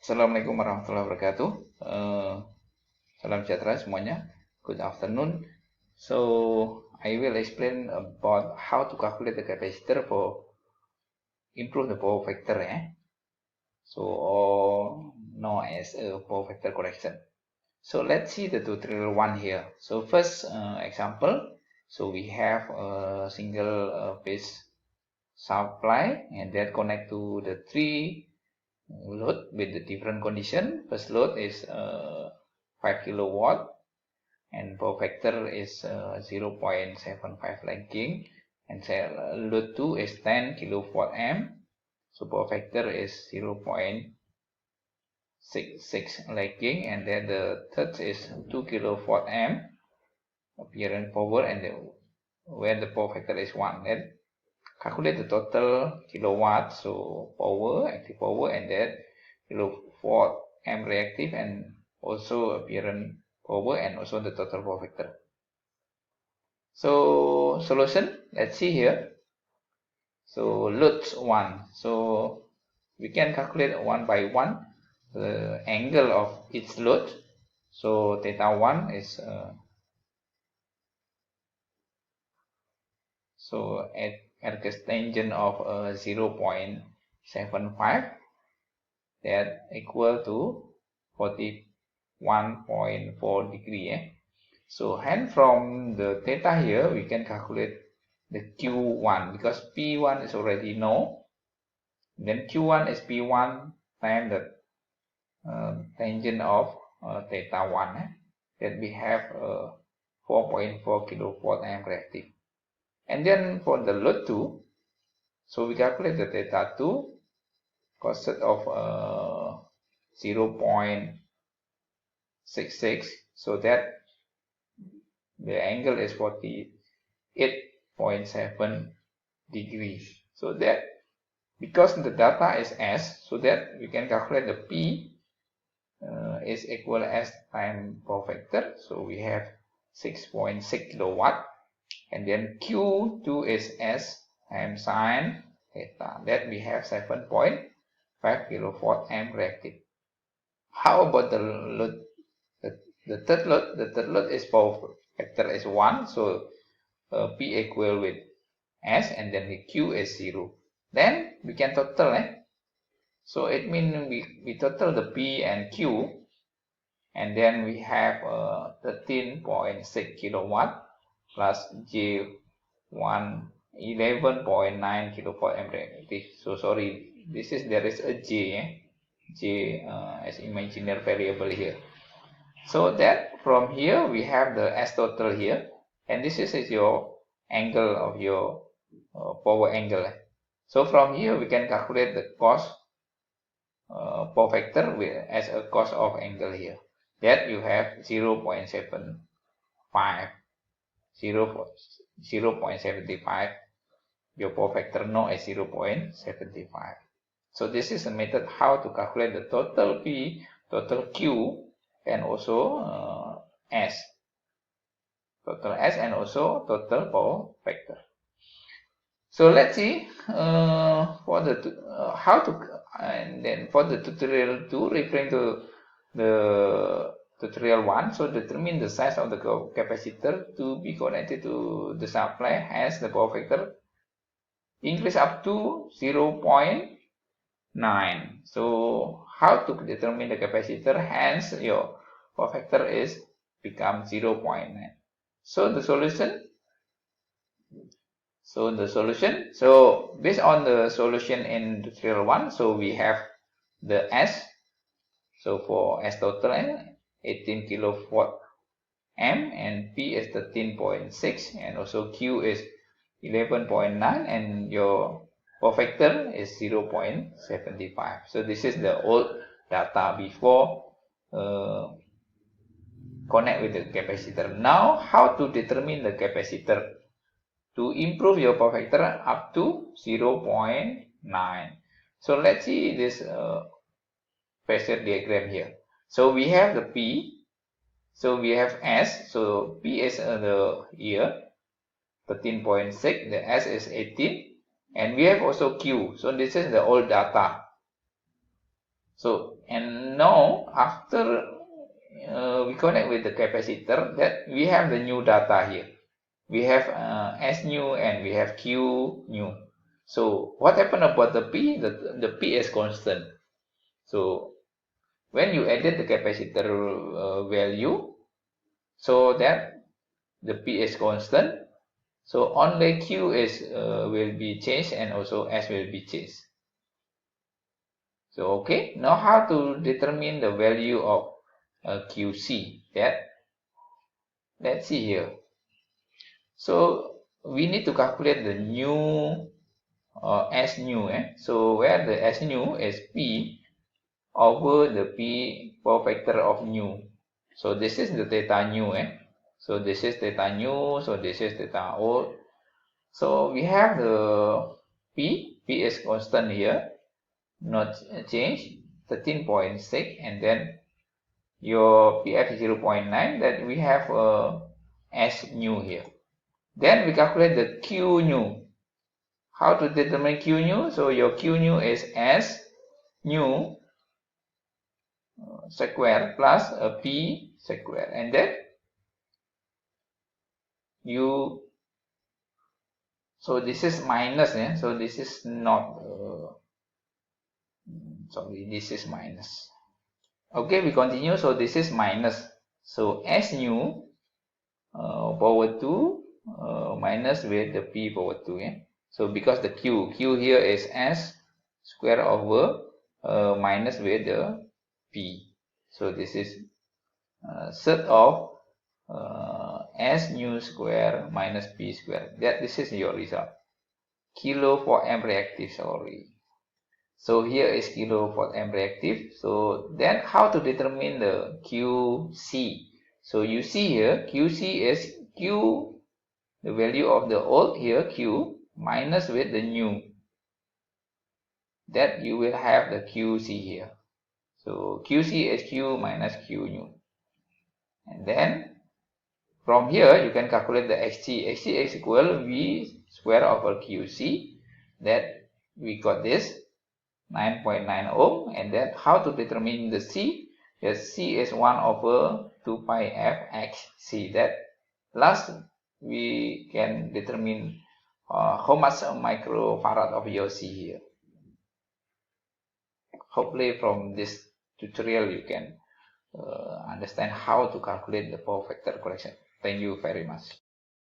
Assalamualaikum warahmatullahi wabarakatuh. Salam sejahtera semuanya. Good afternoon. So I will explain about how to calculate the capacitor for improve the power factor. So or known as power factor correction. So let's see the tutorial one here. So first example. So we have a single phase supply and that connect to the three load with the different condition. First load is 5 kilowatt and power factor is 0.75 lagging, and load 2 is 10 kilowatt amp, so power factor is 0.66 lagging, and then the third is 2 kilowatt amp apparent power, and where the power factor is 1. Then calculate the total kilowatt, so power, active power, and then kilowatt amp reactive, and also apparent power, and also the total power factor. So solution, let's see here. So load 1. So we can calculate one by one the angle of each load. So theta 1 is so at arcus tangent of 0.75, that equal to 41.4 degree. So and from the theta here we can calculate the Q1 because P1 is already known. Then Q1 is P1 times the tangent of theta 1. That we have 4.4 kilowatt amp reactive. And then for the load 2, so we calculate the theta 2 cosine of 0.66, so that the angle is 48.7 degrees. So that because the data is S, so that we can calculate the P is equal as time power factor. So we have 6.6 kilowatt, and then Q2 is S times sine theta, that we have 7.5 kilowatt amp reactive. How about the load? The third load? The third load is power factor is 1, so P equal with S, and then the Q is 0. Then we can total. So it means we total the P and Q, and then we have 13.6 kilowatt plus J1 11.9 kilowatt amp reactive. So sorry, there is a J as imaginary variable here. So that from here we have the S total here, and this is your angle of your power angle. So from here we can calculate the cos power factor as a cos of angle here. That you have 0.75, 0.75. Your power factor known as 0.75. So this is a method how to calculate the total P, total Q, and also S. Total S and also total power factor. So let's see for the how to, and then for the tutorial 2 referring to the tutorial 1. So determine the size of the capacitor to be connected to the supply as the power factor increase up to 0.9. So how to determine the capacitor? Hence your power factor is become 0.9. So the solution. So based on the solution in tutorial 1, so we have the S. So for S total 18 kilowatt amp, and P is 13.6, and also Q is 11.9, and your power factor is 0.75. So this is the old data before connect with the capacitor. Now how to determine the capacitor to improve your power factor up to 0.9. So let's see this phasor diagram here. So we have the P, so we have S, so P is the here 13.6, the S is 18, and we have also Q. So this is the old data. So, and now after we connect with the capacitor, that we have the new data here. We have S new and we have Q new. So what happened about the P? The P is constant. So when you added the capacitor value, so that the P is constant. So only Q is will be changed and also S will be changed. So okay, now how to determine the value of QC? Let's see here. So we need to calculate the new S new. So where the S new is P over the P power factor of new. So this is the theta new. So this is theta new. So this is theta old. So we have the P. P is constant here, not change, 13.6, and then your PF 0.9. That we have S new here. Then we calculate the Q new. How to determine Q new? So your Q new is S new square plus a P square, and then you, so this is minus, so this is not sorry, this is minus. Okay, we continue. So this is minus. So S new power 2 minus with the P power 2. So because the Q here is S square over minus with the P. So this is set of S new square minus P square. This is your result. Kilo for M reactive, sorry. So here is kilo for M reactive. So then how to determine the QC? So you see here, QC is Q, the value of the old here, Q, minus with the new. That you will have the QC here. So QC is Q minus Q new. And then from here you can calculate the XC. XC is equal V square over QC. That we got this 9.9 ohm. And then how to determine the C? Yes, C is 1 over 2 pi F X C. That last we can determine how much microfarad of your C here. Hopefully from this tutorial you can understand how to calculate the power factor correction. Thank you very much.